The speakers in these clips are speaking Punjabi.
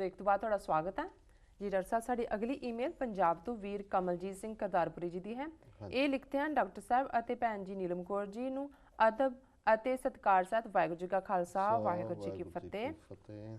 ब्रेक तो बाद स्वागत है जी। डॉक्टर साहब साड़ी अगली ईमेल पंजाब तो वीर कमलजीत सिंह करतारपुरी जी की है। ये लिखते हैं डॉक्टर साहब और भैन जी नीलम कौर जी नूं अदब ਅਤੇ ਸਤਿਕਾਰ ਸਹਿਤ ਵਾਹਿਗੁਰੂ ਜੀ ਕਾ ਖਾਲਸਾ ਵਾਹਿਗੁਰੂ ਜੀ ਕੀ ਫਤਿਹ।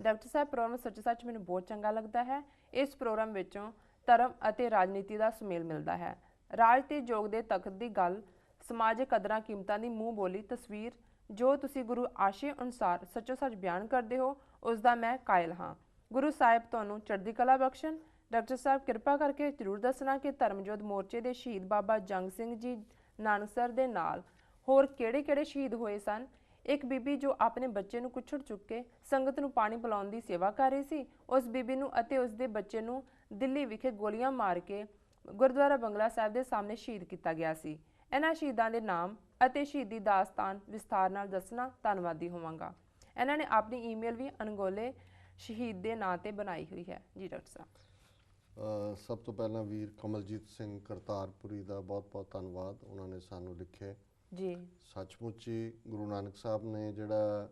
ਡਾਕਟਰ ਸਾਹਿਬ ਪ੍ਰੋਗਰਾਮ ਸੱਚ ਮੈਨੂੰ ਬਹੁਤ ਚੰਗਾ ਲੱਗਦਾ ਹੈ। ਇਸ ਪ੍ਰੋਗਰਾਮ ਵਿੱਚੋਂ ਧਰਮ ਅਤੇ ਰਾਜਨੀਤੀ ਦਾ ਸੁਮੇਲ ਮਿਲਦਾ ਹੈ। ਰਾਜ ਤੇ ਜੋਗ ਦੇ ਤਖਤ ਦੀ ਗੱਲ, ਸਮਾਜਿਕ ਕਦਰਾਂ ਕੀਮਤਾਂ ਦੀ ਮੂੰਹ ਬੋਲੀ ਤਸਵੀਰ ਜੋ ਤੁਸੀਂ ਗੁਰੂ ਆਸ਼ੇ ਅਨੁਸਾਰ ਸੱਚੋ ਸੱਚ ਬਿਆਨ ਕਰਦੇ ਹੋ ਉਸ ਦਾ ਮੈਂ ਕਾਇਲ ਹਾਂ। ਗੁਰੂ ਸਾਹਿਬ ਤੁਹਾਨੂੰ ਚੜ੍ਹਦੀ ਕਲਾ ਬਖਸ਼ਣ। ਡਾਕਟਰ ਸਾਹਿਬ ਕਿਰਪਾ ਕਰਕੇ ਜ਼ਰੂਰ ਦੱਸਣਾ ਕਿ ਧਰਮਯੋਧ ਮੋਰਚੇ ਦੇ ਸ਼ਹੀਦ ਬਾਬਾ ਜੰਗ ਸਿੰਘ ਜੀ ਨਾਨਕਸਰ ਦੇ ਨਾਲ ਹੋਰ ਕਿਹੜੇ ਸ਼ਹੀਦ ਹੋਏ ਸਨ। ਇੱਕ ਬੀਬੀ ਜੋ ਆਪਣੇ ਬੱਚੇ ਨੂੰ ਕੁੱਛੜ ਚੁੱਕ ਕੇ ਸੰਗਤ ਨੂੰ ਪਾਣੀ ਪਿਲਾਉਣ ਦੀ ਸੇਵਾ ਕਰ ਰਹੀ ਸੀ, ਉਸ ਬੀਬੀ ਨੂੰ ਅਤੇ ਉਸ ਦੇ ਬੱਚੇ ਨੂੰ ਦਿੱਲੀ ਵਿਖੇ ਗੋਲੀਆਂ ਮਾਰ ਕੇ ਗੁਰਦੁਆਰਾ ਬੰਗਲਾ ਸਾਹਿਬ ਦੇ ਸਾਹਮਣੇ ਸ਼ਹੀਦ ਕੀਤਾ ਗਿਆ ਸੀ। ਇਹਨਾਂ ਸ਼ਹੀਦਾਂ ਦੇ ਨਾਮ ਅਤੇ ਸ਼ਹੀਦੀ ਦਾਸਤਾਨ ਵਿਸਥਾਰ ਨਾਲ ਦੱਸਣਾ ਧੰਨਵਾਦੀ ਹੋਵਾਂਗਾ। ਇਹਨਾਂ ਨੇ ਆਪਣੀ ਈਮੇਲ ਵੀ ਅਣਗੌਲੇ ਸ਼ਹੀਦ ਦੇ ਨਾਂ ਤੇ ਬਣਾਈ ਹੋਈ ਹੈ ਜੀ। ਡਾਕਟਰ ਸਾਹਿਬ ਸਭ ਤੋਂ ਪਹਿਲਾਂ ਵੀਰ ਕਮਲਜੀਤ ਸਿੰਘ ਕਰਤਾਰਪੁਰੀ ਦਾ ਬਹੁਤ ਧੰਨਵਾਦ। ਉਹਨਾਂ ਨੇ ਸਾਨੂੰ ਲਿਖਿਆ ਜੀ। ਸੱਚਮੁੱਚ ਹੀ ਗੁਰੂ ਨਾਨਕ ਸਾਹਿਬ ਨੇ ਜਿਹੜਾ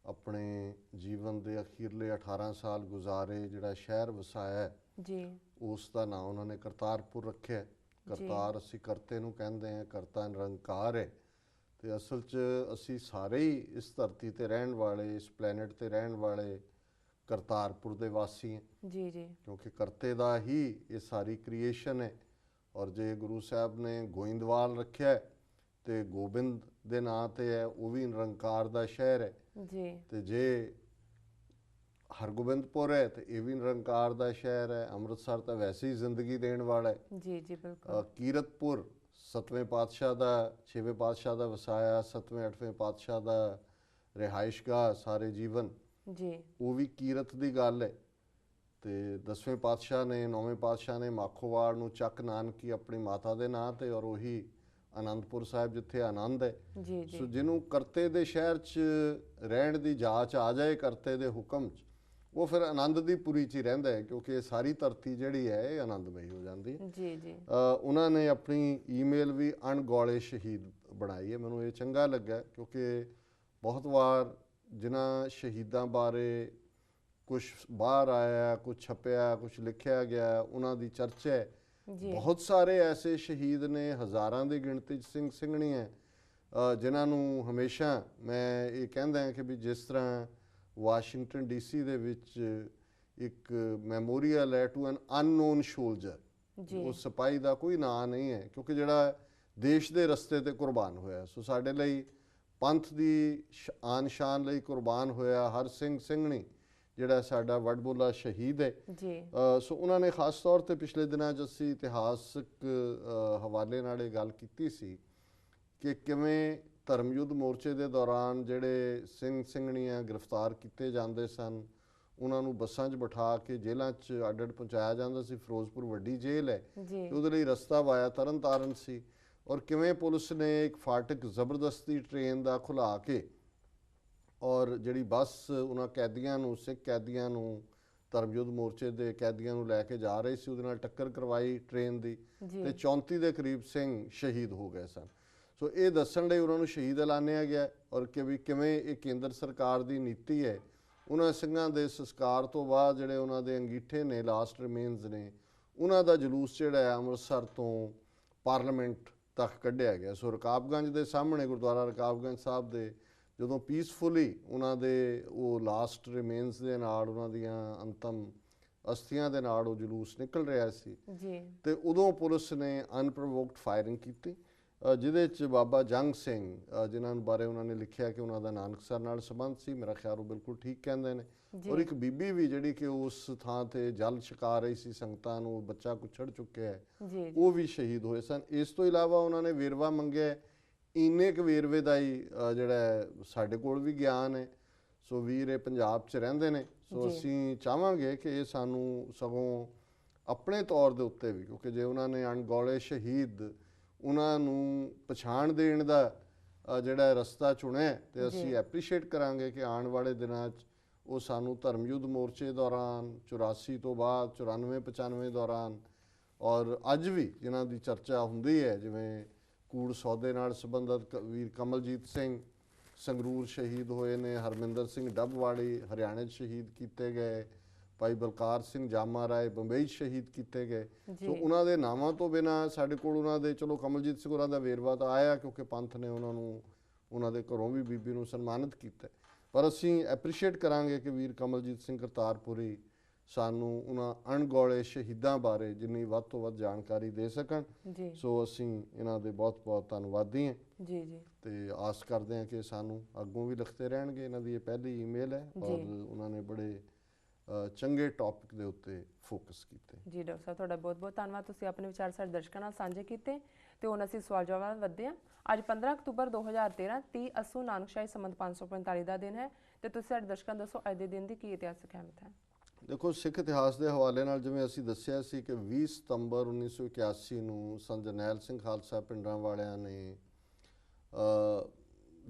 ਆਪਣੇ ਜੀਵਨ ਦੇ ਅਖੀਰਲੇ 18 ਸਾਲ ਗੁਜ਼ਾਰੇ ਜਿਹੜਾ ਸ਼ਹਿਰ ਵਸਾਇਆ ਜੀ, ਉਸ ਦਾ ਨਾਂ ਉਹਨਾਂ ਨੇ ਕਰਤਾਰਪੁਰ ਰੱਖਿਆ। ਕਰਤਾਰ ਅਸੀਂ ਕਰਤੇ ਨੂੰ ਕਹਿੰਦੇ ਹਾਂ, ਕਰਤਾ ਨਿਰੰਕਾਰ ਹੈ। ਤੇ ਅਸਲ 'ਚ ਅਸੀਂ ਸਾਰੇ ਹੀ ਇਸ ਧਰਤੀ ਤੇ ਰਹਿਣ ਵਾਲੇ, ਇਸ ਪਲੈਨਟ ਤੇ ਰਹਿਣ ਵਾਲੇ ਕਰਤਾਰਪੁਰ ਦੇ ਵਾਸੀ ਹਾਂ ਜੀ ਜੀ, ਕਿਉਂਕਿ ਕਰਤੇ ਦਾ ਹੀ ਇਹ ਸਾਰੀ ਕ੍ਰੀਏਸ਼ਨ ਹੈ। ਔਰ ਜੇ ਗੁਰੂ ਸਾਹਿਬ ਨੇ ਗੋਇੰਦਵਾਲ ਰੱਖਿਆ ਤੇ ਗੋਬਿੰਦ ਦੇ ਨਾਂ ਤੇ ਹੈ, ਉਹ ਵੀ ਨਿਰੰਕਾਰ ਦਾ ਸ਼ਹਿਰ ਹੈ ਜੀ। ਤੇ ਜੇ ਹਰਗੋਬਿੰਦਪੁਰ ਹੈ ਤੇ ਇਹ ਵੀ ਨਿਰੰਕਾਰ ਦਾ ਸ਼ਹਿਰ ਹੈ। ਅੰਮ੍ਰਿਤਸਰ ਤਾਂ ਵੈਸੇ ਹੀ ਜ਼ਿੰਦਗੀ ਦੇਣ ਵਾਲਾ ਹੈ ਜੀ ਜੀ ਬਿਲਕੁਲ। ਕੀਰਤਪੁਰ 7ਵੇਂ ਪਾਤਸ਼ਾਹ ਦਾ, 6ਵੇਂ ਪਾਤਸ਼ਾਹ ਦਾ ਵਸਾਇਆ, 7ਵੇਂ 8ਵੇਂ ਪਾਤਸ਼ਾਹ ਦਾ ਰਿਹਾਇਸ਼ਗਾਹ ਸਾਰੇ ਜੀਵਨ ਜੀ, ਉਹ ਵੀ ਕੀਰਤ ਦੀ ਗੱਲ ਹੈ। ਤੇ 10ਵੇਂ ਪਾਤਸ਼ਾਹ ਨੇ, 9ਵੇਂ ਪਾਤਸ਼ਾਹ ਨੇ ਮਾਖੋਵਾੜ ਨੂੰ ਚੱਕ ਨਾਨਕੀ ਆਪਣੀ ਮਾਤਾ ਦੇ ਨਾਂ ਤੇ, ਔਰ ਉਹੀ ਆਨੰਦਪੁਰ ਸਾਹਿਬ ਜਿੱਥੇ ਆਨੰਦ ਹੈ ਜੀ ਜੀ। ਸੋ ਜਿਹਨੂੰ ਕਰਤੇ ਦੇ ਸ਼ਹਿਰ 'ਚ ਰਹਿਣ ਦੀ ਜਾਚ ਆ ਜਾਏ ਕਰਤੇ ਦੇ ਹੁਕਮ 'ਚ, ਉਹ ਫਿਰ ਆਨੰਦ ਦੀ ਪੁਰੀ 'ਚ ਹੀ ਰਹਿੰਦਾ ਹੈ, ਕਿਉਂਕਿ ਸਾਰੀ ਧਰਤੀ ਜਿਹੜੀ ਹੈ ਇਹ ਆਨੰਦਮਈ ਹੋ ਜਾਂਦੀ ਹੈ ਜੀ ਜੀ। ਉਹਨਾਂ ਨੇ ਆਪਣੀ ਈਮੇਲ ਵੀ ਅਣਗੌਲੇ ਸ਼ਹੀਦ ਬਣਾਈ ਹੈ। ਮੈਨੂੰ ਇਹ ਚੰਗਾ ਲੱਗਾ, ਕਿਉਂਕਿ ਬਹੁਤ ਵਾਰ ਜਿਨ੍ਹਾਂ ਸ਼ਹੀਦਾਂ ਬਾਰੇ ਕੁਛ ਬਾਹਰ ਆਇਆ, ਕੁਛ ਛਪਿਆ, ਕੁਛ ਲਿਖਿਆ ਗਿਆ, ਉਹਨਾਂ ਦੀ ਚਰਚਾ ਹੈ। ਬਹੁਤ ਸਾਰੇ ਐਸੇ ਸ਼ਹੀਦ ਨੇ, ਹਜ਼ਾਰਾਂ ਦੀ ਗਿਣਤੀ 'ਚ ਸਿੰਘ ਸਿੰਘਣੀਆਂ, ਜਿਨ੍ਹਾਂ ਨੂੰ ਹਮੇਸ਼ਾ ਮੈਂ ਇਹ ਕਹਿੰਦਾ ਹਾਂ ਕਿ ਵੀ ਜਿਸ ਤਰ੍ਹਾਂ ਵਾਸ਼ਿੰਗਟਨ DC ਦੇ ਵਿੱਚ ਇੱਕ ਮੈਮੋਰੀਅਲ ਹੈ ਟੂ ਐਨ ਅਨਨੋਨ ਸ਼ੋਲਜਰ, ਉਸ ਸਿਪਾਹੀ ਦਾ ਕੋਈ ਨਾਂ ਨਹੀਂ ਹੈ, ਕਿਉਂਕਿ ਜਿਹੜਾ ਦੇਸ਼ ਦੇ ਰਸਤੇ ਤੇ ਕੁਰਬਾਨ ਹੋਇਆ। ਸੋ ਸਾਡੇ ਲਈ ਪੰਥ ਦੀ ਆਨ ਸ਼ਾਨ ਲਈ ਕੁਰਬਾਨ ਹੋਇਆ ਹਰ ਸਿੰਘ ਸਿੰਘਣੀ ਜਿਹੜਾ ਸਾਡਾ ਵਡਬੋਲਾ ਸ਼ਹੀਦ ਹੈ ਜੀ। ਸੋ ਉਹਨਾਂ ਨੇ ਖਾਸ ਤੌਰ 'ਤੇ ਪਿਛਲੇ ਦਿਨਾਂ 'ਚ ਅਸੀਂ ਇਤਿਹਾਸਕ ਹਵਾਲੇ ਨਾਲ ਇਹ ਗੱਲ ਕੀਤੀ ਸੀ ਕਿ ਕਿਵੇਂ ਧਰਮਯੁੱਧ ਮੋਰਚੇ ਦੇ ਦੌਰਾਨ ਜਿਹੜੇ ਸਿੰਘ ਸਿੰਘਣੀਆਂ ਗ੍ਰਿਫਤਾਰ ਕੀਤੇ ਜਾਂਦੇ ਸਨ, ਉਹਨਾਂ ਨੂੰ ਬੱਸਾਂ 'ਚ ਬਿਠਾ ਕੇ ਜੇਲ੍ਹਾਂ 'ਚ ਅੱਡ ਪਹੁੰਚਾਇਆ ਜਾਂਦਾ ਸੀ। ਫਿਰੋਜ਼ਪੁਰ ਵੱਡੀ ਜੇਲ੍ਹ ਹੈ ਤੇ ਉਹਦੇ ਲਈ ਰਸਤਾ ਵਾਇਆ ਤਰਨ ਤਾਰਨ ਸੀ, ਔਰ ਕਿਵੇਂ ਪੁਲਿਸ ਨੇ ਇੱਕ ਫਾਟਕ ਜ਼ਬਰਦਸਤੀ ਟ੍ਰੇਨ ਦਾ ਖੁਲਾ ਕੇ ਔਰ ਜਿਹੜੀ ਬੱਸ ਉਹਨਾਂ ਕੈਦੀਆਂ ਨੂੰ, ਸਿੱਖ ਕੈਦੀਆਂ ਨੂੰ, ਧਰਮਯੁੱਧ ਮੋਰਚੇ ਦੇ ਕੈਦੀਆਂ ਨੂੰ ਲੈ ਕੇ ਜਾ ਰਹੀ ਸੀ, ਉਹਦੇ ਨਾਲ ਟੱਕਰ ਕਰਵਾਈ ਟ੍ਰੇਨ ਦੀ ਤੇ 34 ਦੇ ਕਰੀਬ ਸਿੰਘ ਸ਼ਹੀਦ ਹੋ ਗਏ ਸਨ। ਸੋ ਇਹ ਦੱਸਣ ਲਈ ਉਹਨਾਂ ਨੂੰ ਸ਼ਹੀਦ ਐਲਾਨਿਆ ਗਿਆ, ਔਰ ਕਿ ਵੀ ਕਿਵੇਂ ਇਹ ਕੇਂਦਰ ਸਰਕਾਰ ਦੀ ਨੀਤੀ ਹੈ। ਉਹਨਾਂ ਸਿੰਘਾਂ ਦੇ ਸੰਸਕਾਰ ਤੋਂ ਬਾਅਦ ਜਿਹੜੇ ਉਹਨਾਂ ਦੇ ਅੰਗੀਠੇ ਨੇ, ਲਾਸਟ ਰਿਮੇਨਸ ਨੇ, ਉਹਨਾਂ ਦਾ ਜਲੂਸ ਜਿਹੜਾ ਹੈ ਅੰਮ੍ਰਿਤਸਰ ਤੋਂ ਪਾਰਲੀਮੈਂਟ ਤੱਕ ਕੱਢਿਆ ਗਿਆ। ਸੋ ਰਕਾਬਗੰਜ ਦੇ ਸਾਹਮਣੇ, ਗੁਰਦੁਆਰਾ ਰਕਾਬਗੰਜ ਸਾਹਿਬ ਦੇ, ਜਦੋਂ ਪੀਸਫੁਲੀ ਉਹਨਾਂ ਦੇ ਉਹ ਲਾਸਟ ਰਿਮੇਨਸ ਦੇ ਨਾਲ, ਉਹਨਾਂ ਦੀਆਂ ਅੰਤਮ ਅਸਥੀਆਂ ਦੇ ਨਾਲ ਉਹ ਜਲੂਸ ਨਿਕਲ ਰਿਹਾ ਸੀ ਤੇ ਉਦੋਂ ਪੁਲਿਸ ਨੇ ਅਨਪ੍ਰੋਵੋਕਡ ਫਾਇਰਿੰਗ ਕੀਤੀ, ਜਿਹਦੇ 'ਚ ਬਾਬਾ ਜੰਗ ਸਿੰਘ, ਜਿਨ੍ਹਾਂ ਬਾਰੇ ਉਹਨਾਂ ਨੇ ਲਿਖਿਆ ਕਿ ਉਹਨਾਂ ਦਾ ਨਾਨਕਸਰ ਨਾਲ ਸੰਬੰਧ ਸੀ, ਮੇਰਾ ਖਿਆਲ ਉਹ ਬਿਲਕੁਲ ਠੀਕ ਕਹਿੰਦੇ ਨੇ, ਔਰ ਇੱਕ ਬੀਬੀ ਵੀ ਜਿਹੜੀ ਕਿ ਉਸ ਥਾਂ ਤੇ ਜਲ ਛਕਾ ਰਹੀ ਸੀ ਸੰਗਤਾਂ ਨੂੰ, ਬੱਚਾ ਕੁੱਛੜ ਚੁੱਕਿਆ ਹੈ, ਉਹ ਵੀ ਸ਼ਹੀਦ ਹੋਏ ਸਨ। ਇਸ ਤੋਂ ਇਲਾਵਾ ਉਹਨਾਂ ਨੇ ਵੇਰਵਾ ਮੰਗਿਆ, ਇੰਨੇ ਕੁ ਵੇਰਵੇ ਦਾ ਹੀ ਜਿਹੜਾ ਸਾਡੇ ਕੋਲ ਵੀ ਗਿਆਨ ਹੈ। ਸੋ ਵੀਰ ਇਹ ਪੰਜਾਬ 'ਚ ਰਹਿੰਦੇ ਨੇ, ਸੋ ਅਸੀਂ ਚਾਹਾਂਗੇ ਕਿ ਇਹ ਸਾਨੂੰ ਸਗੋਂ ਆਪਣੇ ਤੌਰ ਦੇ ਉੱਤੇ ਵੀ, ਕਿਉਂਕਿ ਜੇ ਉਹਨਾਂ ਨੇ ਅਣਗੌਲੇ ਸ਼ਹੀਦ ਉਹਨਾਂ ਨੂੰ ਪਛਾਣ ਦੇਣ ਦਾ ਜਿਹੜਾ ਰਸਤਾ ਚੁਣਿਆ ਤੇ ਅਸੀਂ ਐਪਰੀਸ਼ੀਏਟ ਕਰਾਂਗੇ ਕਿ ਆਉਣ ਵਾਲੇ ਦਿਨਾਂ 'ਚ ਉਹ ਸਾਨੂੰ ਧਰਮਯੁੱਧ ਮੋਰਚੇ ਦੌਰਾਨ, 84 ਤੋਂ ਬਾਅਦ, 94-95 ਦੌਰਾਨ, ਔਰ ਅੱਜ ਵੀ ਜਿਨ੍ਹਾਂ ਦੀ ਚਰਚਾ ਹੁੰਦੀ ਹੈ, ਜਿਵੇਂ ਕੂੜ ਸੌਦੇ ਨਾਲ ਸੰਬੰਧਿਤ ਵੀਰ ਕਮਲਜੀਤ ਸਿੰਘ ਸੰਗਰੂਰ ਸ਼ਹੀਦ ਹੋਏ ਨੇ, ਹਰਮਿੰਦਰ ਸਿੰਘ ਡੱਬਵਾਲੀ ਹਰਿਆਣੇ 'ਚ ਸ਼ਹੀਦ ਕੀਤੇ ਗਏ, ਭਾਈ ਬਲਕਾਰ ਸਿੰਘ ਜਾਮਾ ਰਾਏ ਬੰਬਈ 'ਚ ਸ਼ਹੀਦ ਕੀਤੇ ਗਏ। ਸੋ ਉਹਨਾਂ ਦੇ ਨਾਵਾਂ ਤੋਂ ਬਿਨਾਂ ਸਾਡੇ ਕੋਲ ਉਹਨਾਂ ਦੇ, ਚਲੋ ਕਮਲਜੀਤ ਸਿੰਘ ਹੋਰਾਂ ਦਾ ਵੇਰਵਾ ਤਾਂ ਆਇਆ ਕਿਉਂਕਿ ਪੰਥ ਨੇ ਉਹਨਾਂ ਨੂੰ, ਉਹਨਾਂ ਦੇ ਘਰੋਂ ਵੀ ਬੀਬੀ ਨੂੰ ਸਨਮਾਨਿਤ ਕੀਤਾ, ਪਰ ਅਸੀਂ ਐਪਰੀਸ਼ੀਏਟ ਕਰਾਂਗੇ ਕਿ ਵੀਰ ਕਮਲਜੀਤ ਸਿੰਘ ਕਰਤਾਰਪੁਰੀ ਸਾਨੂੰ ਉਹਨਾਂ ਅਣਗੌਲੇ ਸ਼ਹੀਦਾਂ ਬਾਰੇ ਜਿੰਨੀ ਵੱਧ ਤੋਂ ਵੱਧ ਜਾਣਕਾਰੀ ਦੇ ਸਕਣ। ਸੋ ਅਸੀਂ ਇਹਨਾਂ ਦੇ ਬਹੁਤ ਬਹੁਤ ਧੰਨਵਾਦੀ ਹਾਂ ਜੀ ਤੇ ਆਸ ਕਰਦੇ ਹਾਂ ਕਿ ਸਾਨੂੰ ਅੱਗੋਂ ਵੀ ਲਿਖਦੇ ਰਹਿਣਗੇ। ਇਹਨਾਂ ਦੀ ਇਹ ਪਹਿਲੀ ਈਮੇਲ ਹੈ ਔਰ ਉਹਨਾਂ ਨੇ ਬੜੇ ਚੰਗੇ ਟੌਪਿਕ ਦੇ ਉੱਤੇ ਫੋਕਸ ਕੀਤੇ। ਜੀ ਡਾਕਟਰ ਸਾਹਿਬ, ਤੁਹਾਡਾ ਬਹੁਤ ਬਹੁਤ ਧੰਨਵਾਦ। ਤੁਸੀਂ ਆਪਣੇ ਵਿਚਾਰ ਸਾਡੇ ਦਰਸ਼ਕਾਂ ਨਾਲ ਸਾਂਝੇ ਕੀਤੇ ਤੇ ਹੁਣ ਅਸੀਂ ਸਵਾਲ ਜਵਾਬ ਵੱਧਦੇ ਹਾਂ। ਅੱਜ 15 ਅਕਤੂਬਰ 2013 30 ਅੱਸੂ ਨਾਨਕਸ਼ਾਹੀ ਸੰਮਤ 545 ਦਾ ਦਿਨ ਹੈ ਤੇ ਤੁਸੀਂ ਸਾਡੇ ਦਰਸ਼ਕਾਂ ਨੂੰ ਦੱਸੋ ਅੱਜ ਦੇ ਦਿਨ ਦੀ ਕੀ ਇਤਿਹਾਸਕ ਅਹਿਮੀਅਤ ਹੈ। ਦੇਖੋ, ਸਿੱਖ ਇਤਿਹਾਸ ਦੇ ਹਵਾਲੇ ਨਾਲ ਜਿਵੇਂ ਅਸੀਂ ਦੱਸਿਆ ਸੀ ਕਿ 20 ਸਤੰਬਰ 1981 ਨੂੰ ਸੰਤ ਜਰਨੈਲ ਸਿੰਘ ਖਾਲਸਾ ਪਿੰਡਰਾਂ ਵਾਲਿਆਂ ਨੇ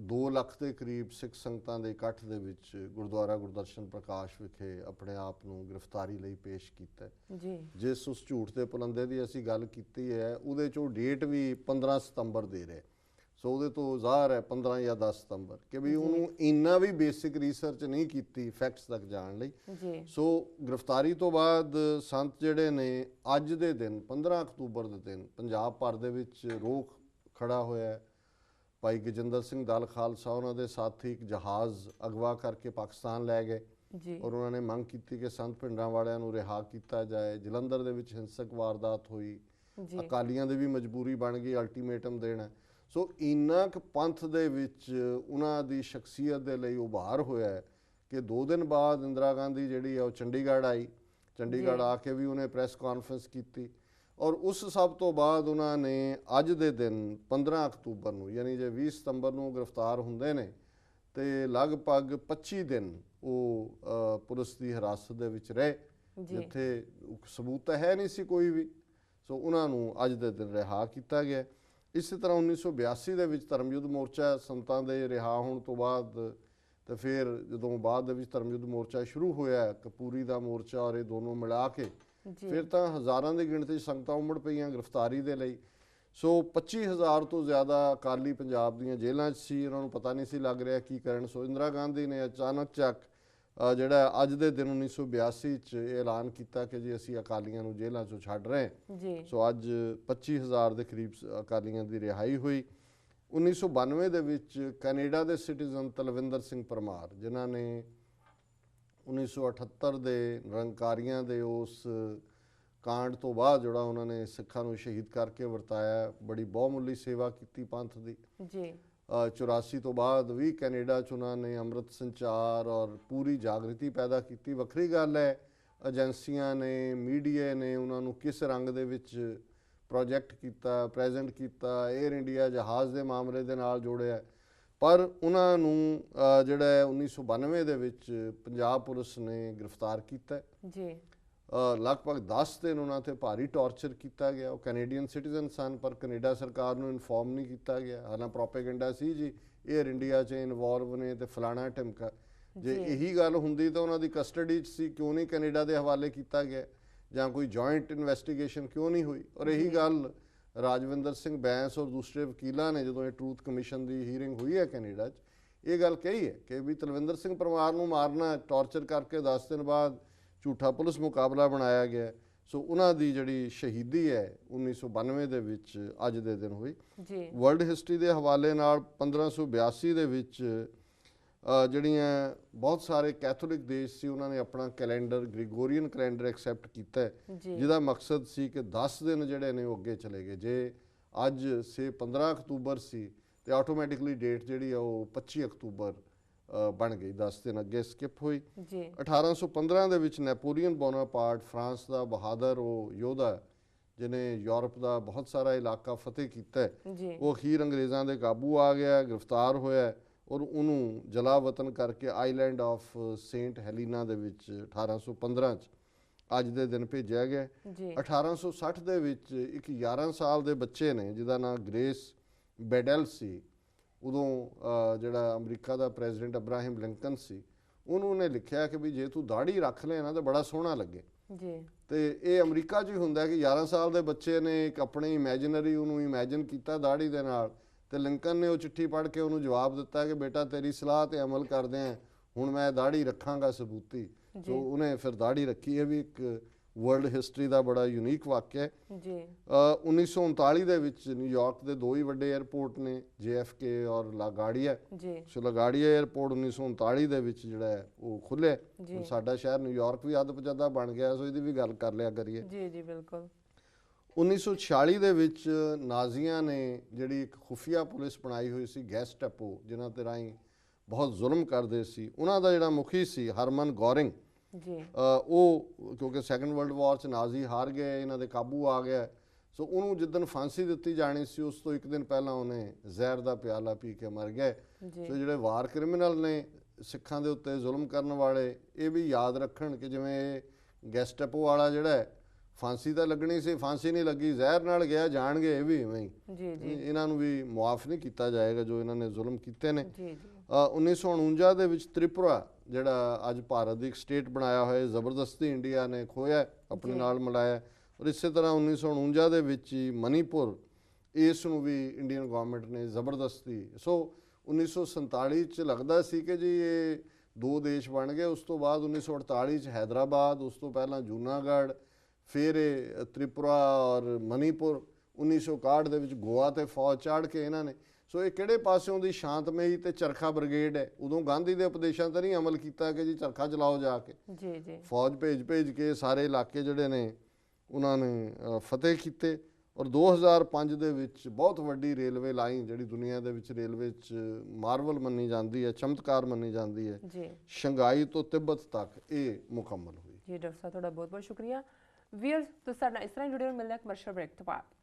2 ਲੱਖ ਦੇ ਕਰੀਬ ਸਿੱਖ ਸੰਗਤਾਂ ਦੇ ਇਕੱਠ ਦੇ ਵਿੱਚ ਗੁਰਦੁਆਰਾ ਗੁਰਦਰਸ਼ਨ ਪ੍ਰਕਾਸ਼ ਵਿਖੇ ਆਪਣੇ ਆਪ ਨੂੰ ਗ੍ਰਿਫਤਾਰੀ ਲਈ ਪੇਸ਼ ਕੀਤਾ ਜੀ। ਜਿਸ ਉਸ ਝੂਠ ਦੇ ਪੁਲੰਦੇ ਦੀ ਅਸੀਂ ਗੱਲ ਕੀਤੀ ਹੈ ਉਹਦੇ 'ਚੋਂ ਡੇਟ ਵੀ 15 ਸਤੰਬਰ ਦੇ ਰਿਹਾ। ਸੋ ਉਹਦੇ ਤੋਂ ਜ਼ਾਹਰ ਹੈ 15 ਜਾਂ 10 ਸਤੰਬਰ ਕਿ ਵੀ ਉਹਨੂੰ ਇੰਨਾ ਵੀ ਬੇਸਿਕ ਰਿਸਰਚ ਨਹੀਂ ਕੀਤੀ ਫੈਕਟਸ ਤੱਕ ਜਾਣ ਲਈ। ਸੋ ਗ੍ਰਿਫਤਾਰੀ ਤੋਂ ਬਾਅਦ ਸੰਤ ਜਿਹੜੇ ਨੇ ਅੱਜ ਦੇ ਦਿਨ 15 ਅਕਤੂਬਰ ਦੇ ਦਿਨ ਪੰਜਾਬ ਭਰ ਦੇ ਵਿੱਚ ਰੋਖ ਖੜਾ ਹੋਇਆ। ਭਾਈ ਗਜਿੰਦਰ ਸਿੰਘ ਦਲ ਖਾਲਸਾ ਉਹਨਾਂ ਦੇ ਸਾਥੀ ਇੱਕ ਜਹਾਜ਼ ਅਗਵਾ ਕਰਕੇ ਪਾਕਿਸਤਾਨ ਲੈ ਗਏ ਔਰ ਉਹਨਾਂ ਨੇ ਮੰਗ ਕੀਤੀ ਕਿ ਸੰਤ ਪਿੰਡਰਾਂ ਵਾਲਿਆਂ ਨੂੰ ਰਿਹਾ ਕੀਤਾ ਜਾਏ। ਜਲੰਧਰ ਦੇ ਵਿੱਚ ਹਿੰਸਕ ਵਾਰਦਾਤ ਹੋਈ, ਅਕਾਲੀਆਂ ਦੀ ਵੀ ਮਜਬੂਰੀ ਬਣ ਗਈ ਅਲਟੀਮੇਟਮ ਦੇਣਾ। ਸੋ ਇੰਨਾ ਕੁ ਪੰਥ ਦੇ ਵਿੱਚ ਉਹਨਾਂ ਦੀ ਸ਼ਖਸੀਅਤ ਦੇ ਲਈ ਉਭਾਰ ਹੋਇਆ ਕਿ 2 ਦਿਨ ਬਾਅਦ ਇੰਦਰਾ ਗਾਂਧੀ ਜਿਹੜੀ ਆ ਉਹ ਚੰਡੀਗੜ੍ਹ ਆਈ। ਚੰਡੀਗੜ੍ਹ ਆ ਕੇ ਵੀ ਉਹਨੇ ਪ੍ਰੈਸ ਕਾਨਫਰੰਸ ਕੀਤੀ ਔਰ ਉਸ ਸਭ ਤੋਂ ਬਾਅਦ ਉਹਨਾਂ ਨੇ ਅੱਜ ਦੇ ਦਿਨ 15 ਅਕਤੂਬਰ ਨੂੰ, ਯਾਨੀ ਜੇ 20 ਸਤੰਬਰ ਨੂੰ ਗ੍ਰਿਫਤਾਰ ਹੁੰਦੇ ਨੇ ਤੇ ਲਗਭਗ 25 ਦਿਨ ਉਹ ਪੁਲਿਸ ਦੀ ਹਿਰਾਸਤ ਦੇ ਵਿੱਚ ਰਹੇ, ਜਿੱਥੇ ਸਬੂਤ ਤਾਂ ਹੈ ਨਹੀਂ ਸੀ ਕੋਈ ਵੀ। ਸੋ ਉਹਨਾਂ ਨੂੰ ਅੱਜ ਦੇ ਦਿਨ ਰਿਹਾ ਕੀਤਾ ਗਿਆ। ਇਸੇ ਤਰ੍ਹਾਂ 1982 ਦੇ ਵਿੱਚ ਧਰਮਯੁੱਧ ਮੋਰਚਾ ਸੰਤਾਂ ਦੇ ਰਿਹਾ ਹੋਣ ਤੋਂ ਬਾਅਦ ਤੇ ਫਿਰ ਜਦੋਂ ਬਾਅਦ ਦੇ ਵਿੱਚ ਧਰਮਯੁੱਧ ਮੋਰਚਾ ਸ਼ੁਰੂ ਹੋਇਆ, ਕਪੂਰੀ ਦਾ ਮੋਰਚਾ ਔਰ ਇਹ ਦੋਨੋਂ ਮਿਲਾ ਕੇ ਫਿਰ ਤਾਂ ਹਜ਼ਾਰਾਂ ਦੀ ਗਿਣਤੀ ਸੰਗਤਾਂ ਉਮੜ ਪਈਆਂ ਗ੍ਰਿਫਤਾਰੀ ਦੇ ਲਈ। ਸੋ 25,000 ਤੋਂ ਜ਼ਿਆਦਾ ਅਕਾਲੀ ਪੰਜਾਬ ਦੀਆਂ ਜੇਲ੍ਹਾਂ 'ਚ ਸੀ, ਉਹਨਾਂ ਨੂੰ ਪਤਾ ਨਹੀਂ ਸੀ ਲੱਗ ਰਿਹਾ ਕੀ ਕਰਨ। ਸੋ ਇੰਦਰਾ ਗਾਂਧੀ ਨੇ ਅਚਾਨਕ ਚੱਕ ਜਿਹੜਾ ਅੱਜ ਦੇ ਦਿਨ 1982 'ਚ ਇਹ ਐਲਾਨ ਕੀਤਾ ਕਿ ਜੀ ਅਸੀਂ ਅਕਾਲੀਆਂ ਨੂੰ ਜੇਲ੍ਹਾਂ 'ਚੋਂ ਛੱਡ ਰਹੇ। ਸੋ ਅੱਜ 25,000 ਦੇ ਕਰੀਬ ਅਕਾਲੀਆਂ ਦੀ ਰਿਹਾਈ ਹੋਈ। 1992 ਦੇ ਵਿੱਚ ਕੈਨੇਡਾ ਦੇ ਸਿਟੀਜ਼ਨ ਤਲਵਿੰਦਰ ਸਿੰਘ ਪਰਮਾਰ, ਜਿਨ੍ਹਾਂ ਨੇ 1978 ਦੇ ਨਿਰੰਕਾਰੀਆਂ ਦੇ ਉਸ ਕਾਂਡ ਤੋਂ ਬਾਅਦ ਜਿਹੜਾ ਉਹਨਾਂ ਨੇ ਸਿੱਖਾਂ ਨੂੰ ਸ਼ਹੀਦ ਕਰਕੇ ਵਰਤਾਇਆ, ਬੜੀ ਬਹੁਮੁੱਲੀ ਸੇਵਾ ਕੀਤੀ ਪੰਥ ਦੀ। 84 ਤੋਂ ਬਾਅਦ ਵੀ ਕੈਨੇਡਾ 'ਚ ਉਹਨਾਂ ਨੇ ਅੰਮ੍ਰਿਤ ਸੰਚਾਰ ਔਰ ਪੂਰੀ ਜਾਗਰਤੀ ਪੈਦਾ ਕੀਤੀ। ਵੱਖਰੀ ਗੱਲ ਹੈ ਏਜੰਸੀਆਂ ਨੇ, ਮੀਡੀਆ ਨੇ ਉਹਨਾਂ ਨੂੰ ਕਿਸ ਰੰਗ ਦੇ ਵਿੱਚ ਪ੍ਰੋਜੈਕਟ ਕੀਤਾ, ਪ੍ਰੈਜ਼ੈਂਟ ਕੀਤਾ, ਏਅਰ ਇੰਡੀਆ ਜਹਾਜ਼ ਦੇ ਮਾਮਲੇ ਦੇ ਨਾਲ ਜੋੜਿਆ। ਪਰ ਉਹਨਾਂ ਨੂੰ ਜਿਹੜਾ 1992 ਦੇ ਵਿੱਚ ਪੰਜਾਬ ਪੁਲਿਸ ਨੇ ਗ੍ਰਿਫਤਾਰ ਕੀਤਾ ਜੀ। ਲਗਭਗ 10 ਦਿਨ ਉਹਨਾਂ 'ਤੇ ਭਾਰੀ ਟੌਰਚਰ ਕੀਤਾ ਗਿਆ। ਉਹ ਕੈਨੇਡੀਅਨ ਸਿਟੀਜ਼ਨ ਸਨ ਪਰ ਕੈਨੇਡਾ ਸਰਕਾਰ ਨੂੰ ਇਨਫੋਰਮ ਨਹੀਂ ਕੀਤਾ ਗਿਆ। ਹਾਲਾਂ ਪ੍ਰੋਪੇਗੈਂਡਾ ਸੀ ਜੀ ਏਅਰ ਇੰਡੀਆ 'ਚ ਇਨਵੋਲਵ ਨੇ ਤੇ ਫਲਾਣਾ ਢਿਮਕਾ। ਜੇ ਇਹੀ ਗੱਲ ਹੁੰਦੀ ਤਾਂ ਉਹਨਾਂ ਦੀ ਕਸਟਡੀ 'ਚ ਸੀ, ਕਿਉਂ ਨਹੀਂ ਕੈਨੇਡਾ ਦੇ ਹਵਾਲੇ ਕੀਤਾ ਗਿਆ ਜਾਂ ਕੋਈ ਜੁਆਇੰਟ ਇਨਵੈਸਟੀਗੇਸ਼ਨ ਕਿਉਂ ਨਹੀਂ ਹੋਈ। ਔਰ ਇਹੀ ਗੱਲ ਰਾਜਵਿੰਦਰ ਸਿੰਘ ਬੈਂਸ ਔਰ ਦੂਸਰੇ ਵਕੀਲਾਂ ਨੇ ਜਦੋਂ ਇਹ ਟਰੂਥ ਕਮਿਸ਼ਨ ਦੀ ਹੀਅਰਿੰਗ ਹੋਈ ਹੈ ਕੈਨੇਡਾ 'ਚ, ਇਹ ਗੱਲ ਕਹੀ ਹੈ ਕਿ ਵੀ ਤਲਵਿੰਦਰ ਸਿੰਘ ਪਰਮਾਰ ਨੂੰ ਮਾਰਨਾ, ਟੌਰਚਰ ਕਰਕੇ 10 ਦਿਨ ਬਾਅਦ ਝੂਠਾ ਪੁਲਿਸ ਮੁਕਾਬਲਾ ਬਣਾਇਆ ਗਿਆ। ਸੋ ਉਹਨਾਂ ਦੀ ਜਿਹੜੀ ਸ਼ਹੀਦੀ ਹੈ 1992 ਦੇ ਵਿੱਚ ਅੱਜ ਦੇ ਦਿਨ ਹੋਈ। ਵਰਲਡ ਹਿਸਟਰੀ ਦੇ ਹਵਾਲੇ ਨਾਲ 1582 ਦੇ ਵਿੱਚ ਜਿਹੜੀਆਂ ਬਹੁਤ ਸਾਰੇ ਕੈਥੋਲਿਕ ਦੇਸ਼ ਸੀ ਉਹਨਾਂ ਨੇ ਆਪਣਾ ਕੈਲੰਡਰ, ਗ੍ਰੀਗੋਰੀਅਨ ਕੈਲੰਡਰ ਐਕਸੈਪਟ ਕੀਤਾ, ਜਿਹਦਾ ਮਕਸਦ ਸੀ ਕਿ 10 ਦਿਨ ਜਿਹੜੇ ਨੇ ਉਹ ਅੱਗੇ ਚਲੇ ਗਏ। ਜੇ ਅੱਜ ਸੇ 15 ਅਕਤੂਬਰ ਸੀ ਤੇ ਆਟੋਮੈਟਿਕਲੀ ਡੇਟ ਜਿਹੜੀ ਆ ਉਹ 25 ਅਕਤੂਬਰ ਬਣ ਗਈ, 10 ਦਿਨ ਅੱਗੇ ਸਕਿਪ ਹੋਈ। 1815 ਦੇ ਵਿੱਚ ਨੈਪੋਲੀਅਨ ਬੋਨਾਪਾਰਟ, ਫਰਾਂਸ ਦਾ ਬਹਾਦਰ ਉਹ ਯੋਧਾ ਜਿਹਨੇ ਯੂਰਪ ਦਾ ਬਹੁਤ ਸਾਰਾ ਇਲਾਕਾ ਫਤਿਹ ਕੀਤਾ, ਉਹ ਅਖੀਰ ਅੰਗਰੇਜ਼ਾਂ ਦੇ ਕਾਬੂ ਆ ਗਿਆ, ਗ੍ਰਿਫਤਾਰ ਹੋਇਆ ਔਰ ਉਹਨੂੰ ਜਲਾ ਵਤਨ ਕਰਕੇ ਆਈਲੈਂਡ ਆਫ ਸੇਂਟ ਹੈਲੀਨਾ ਦੇ ਵਿੱਚ 1815 'ਚ ਅੱਜ ਦੇ ਦਿਨ ਭੇਜਿਆ ਗਿਆ। 1860 ਦੇ ਵਿੱਚ ਇੱਕ 11 ਸਾਲ ਦੇ ਬੱਚੇ ਨੇ ਜਿਹਦਾ ਨਾਂ ਗ੍ਰੇਸ ਬੈਡਲ ਸੀ, ਉਦੋਂ ਜਿਹੜਾ ਅਮਰੀਕਾ ਦਾ ਪ੍ਰੈਜ਼ੀਡੈਂਟ ਅਬਰਾਹਿਮ ਲਿੰਕਨ ਸੀ, ਉਹਨੂੰ ਨੇ ਲਿਖਿਆ ਕਿ ਵੀ ਜੇ ਤੂੰ ਦਾੜੀ ਰੱਖ ਲੈ ਨਾ ਤਾਂ ਬੜਾ ਸੋਹਣਾ ਲੱਗੇ। ਤੇ ਇਹ ਅਮਰੀਕਾ 'ਚ ਹੀ ਹੁੰਦਾ ਕਿ 11 ਸਾਲ ਦੇ ਬੱਚੇ ਨੇ ਇੱਕ ਆਪਣੀ ਇਮੈਜਿਨਰੀ ਉਹਨੂੰ ਇਮੈਜਿਨ ਕੀਤਾ ਦਾੜੀ ਦੇ ਨਾਲ, ਤੇ ਲਿੰਕਨ ਨੇ ਉਹ ਚਿੱਠੀ ਪੜ੍ਹ ਕੇ ਉਹਨੂੰ ਜਵਾਬ ਦਿੱਤਾ ਕਿ ਬੇਟਾ ਤੇਰੀ ਸਲਾਹ ਤੇ ਅਮਲ ਕਰਦੇ ਆ, ਹੁਣ ਮੈਂ ਦਾੜੀ ਰੱਖਾਂਗਾ ਸਬੂਤੀ। ਸੋ ਉਹਨੇ ਫਿਰ ਦਾੜੀ ਰੱਖੀ। ਇਹ ਵੀ ਇੱਕ ਵਰਲਡ ਹਿਸਟਰੀ ਦਾ ਬੜਾ ਯੂਨੀਕ ਵਾਕਿਆ ਹੈ ਜੀ। 1939 ਦੇ ਵਿੱਚ ਨਿਊਯਾਰਕ ਦੇ ਦੋ ਹੀ ਵੱਡੇ 에ਅਰਪੋਰਟ ਨੇ, JFK ਔਰ ਲਾਗਾਰਡੀਆ ਜੀ। ਸੋ ਲਾਗਾਰਡੀਆ 에ਅਰਪੋਰਟ 1939 ਦੇ ਵਿੱਚ ਜਿਹੜਾ ਹੈ ਉਹ ਖੁੱਲਿਆ। ਸਾਡਾ ਸ਼ਹਿਰ ਨਿਊਯਾਰਕ ਵੀ ਅੱਧ ਪਜੱਦਾ ਬਣ ਗਿਆ, ਸੋ ਇਹਦੀ ਵੀ ਗੱਲ ਕਰ ਲਿਆ ਕਰੀਏ। ਜੀ ਜੀ ਬਿਲਕੁਲ। 1946 ਦੇ ਵਿੱਚ ਨਾਜ਼ੀਆਂ ਨੇ ਜਿਹੜੀ ਇੱਕ ਖੁਫੀਆ ਪੁਲਿਸ ਬਣਾਈ ਹੋਈ ਸੀ, ਗੈਸਟੈਪੋ, ਜਿਨ੍ਹਾਂ ਤੇ ਰਾਹੀਂ ਬਹੁਤ ਜ਼ੁਲਮ ਕਰਦੇ ਸੀ, ਉਹਨਾਂ ਦਾ ਜਿਹੜਾ ਮੁਖੀ ਸੀ ਹਰਮਨ ਗੋਰਿੰਗ ਜੀ, ਉਹ ਕਿਉਂਕਿ ਸੈਕੰਡ ਵਰਲਡ ਵਾਰ 'ਚ ਨਾਜ਼ੀ ਹਾਰ ਗਏ, ਇਹਨਾਂ ਦੇ ਕਾਬੂ ਆ ਗਿਆ, ਸੋ ਉਹਨੂੰ ਜਿੱਦਣ ਫਾਂਸੀ ਦਿੱਤੀ ਜਾਣੀ ਸੀ ਉਸ ਤੋਂ ਇੱਕ ਦਿਨ ਪਹਿਲਾਂ ਉਹਨੇ ਜ਼ਹਿਰ ਦਾ ਪਿਆਲਾ ਪੀ ਕੇ ਮਰ ਗਿਆ। ਸੋ ਜਿਹੜੇ ਵਾਰ ਕ੍ਰਿਮੀਨਲ ਨੇ, ਸਿੱਖਾਂ ਦੇ ਉੱਤੇ ਜ਼ੁਲਮ ਕਰਨ ਵਾਲੇ, ਇਹ ਵੀ ਯਾਦ ਰੱਖਣ ਕਿ ਜਿਵੇਂ ਇਹ ਗੈਸਟੈਪੋ ਵਾਲਾ ਜਿਹੜਾ ਹੈ ਫਾਂਸੀ ਤਾਂ ਲੱਗਣੀ ਸੀ, ਫਾਂਸੀ ਨਹੀਂ ਲੱਗੀ, ਜ਼ਹਿਰ ਨਾਲ ਗਿਆ, ਜਾਣਗੇ ਇਹ ਵੀ ਇਵੇਂ ਹੀ। ਇਹਨਾਂ ਨੂੰ ਵੀ ਮੁਆਫ ਨਹੀਂ ਕੀਤਾ ਜਾਏਗਾ ਜੋ ਇਹਨਾਂ ਨੇ ਜ਼ੁਲਮ ਕੀਤੇ ਨੇ। 1949 ਦੇ ਵਿੱਚ ਤ੍ਰਿਪੁਰਾ ਜਿਹੜਾ ਅੱਜ ਭਾਰਤ ਦੀ ਇੱਕ ਸਟੇਟ ਬਣਾਇਆ ਹੋਇਆ, ਜ਼ਬਰਦਸਤੀ ਇੰਡੀਆ ਨੇ ਖੋਇਆ, ਆਪਣੇ ਨਾਲ ਮਿਲਾਇਆ। ਔਰ ਇਸੇ ਤਰ੍ਹਾਂ 1949 ਦੇ ਵਿੱਚ ਹੀ ਮਨੀਪੁਰ, ਇਸ ਨੂੰ ਵੀ ਇੰਡੀਅਨ ਗਵਰਨਮੈਂਟ ਨੇ ਜ਼ਬਰਦਸਤੀ। ਸੋ 1947 ਚ ਲੱਗਦਾ ਸੀ ਕਿ ਜੀ ਇਹ ਦੋ ਦੇਸ਼ ਬਣ ਗਏ। ਉਸ ਤੋਂ ਬਾਅਦ 1948 ਚ ਹੈਦਰਾਬਾਦ, ਉਸ ਤੋਂ ਪਹਿਲਾਂ ਜੂਨਾਗੜ੍ਹ, ਫਿਰ ਇਹ ਤ੍ਰਿਪੁਰਾ ਔਰ ਮਨੀਪੁਰ। 1961 ਦੇ ਵਿੱਚ ਗੋਆ ਤੇ ਫੌਜ ਚਾੜ ਕੇ ਇਹਨਾਂ ਨੇ। ਸੋ ਇਹ ਕਿਹੜੇ ਪਾਸਿਓਂ ਦੀ ਸ਼ਾਂਤਮਈ ਤੇ ਚਰਖਾ ਬ੍ਰਿਗੇਡ ਹੈ। ਉਦੋਂ ਗਾਂਧੀ ਦੇ ਉਪਦੇਸ਼ਾਂ ਤੇ ਨਹੀਂ ਅਮਲ ਕੀਤਾ ਕਿ ਜੀ ਚਰਖਾ ਚਲਾਓ ਜਾ ਕੇ, ਫੌਜ ਭੇਜ ਕੇ ਸਾਰੇ ਇਲਾਕੇ ਜਿਹੜੇ ਨੇ ਉਹਨਾਂ ਨੇ ਫਤਿਹ ਕੀਤੇ। ਔਰ 2005 ਦੇ ਵਿੱਚ ਬਹੁਤ ਵੱਡੀ ਰੇਲਵੇ ਲਾਈਨ ਜਿਹੜੀ ਦੁਨੀਆ ਦੇ ਵਿੱਚ ਰੇਲਵੇ 'ਚ ਮਾਰਵਲ ਮੰਨੀ ਜਾਂਦੀ ਹੈ, ਚਮਤਕਾਰ ਮੰਨੀ ਜਾਂਦੀ ਹੈ, ਸ਼ੰਘਾਈ ਤੋਂ ਤਿੱਬਤ ਤੱਕ ਇਹ ਮੁਕੰਮਲ ਹੋਈ। ਜੀ ਡਾਕਟਰ ਸਾਹਿਬ, ਤੁਹਾਡਾ ਬਹੁਤ ਬਹੁਤ ਸ਼ੁਕਰੀਆ। ਵੀਅਰਸ, ਤੁਸੀਂ ਸਾਡੇ ਨਾਲ ਇਸ ਤਰ੍ਹਾਂ ਜੁੜੇ ਹੋ। ਮਿਲਦੇ ਹਾਂ ਕਮਰਸ਼ੀਅਲ ਬ੍ਰੇਕ ਤੋਂ ਬਾਅਦ।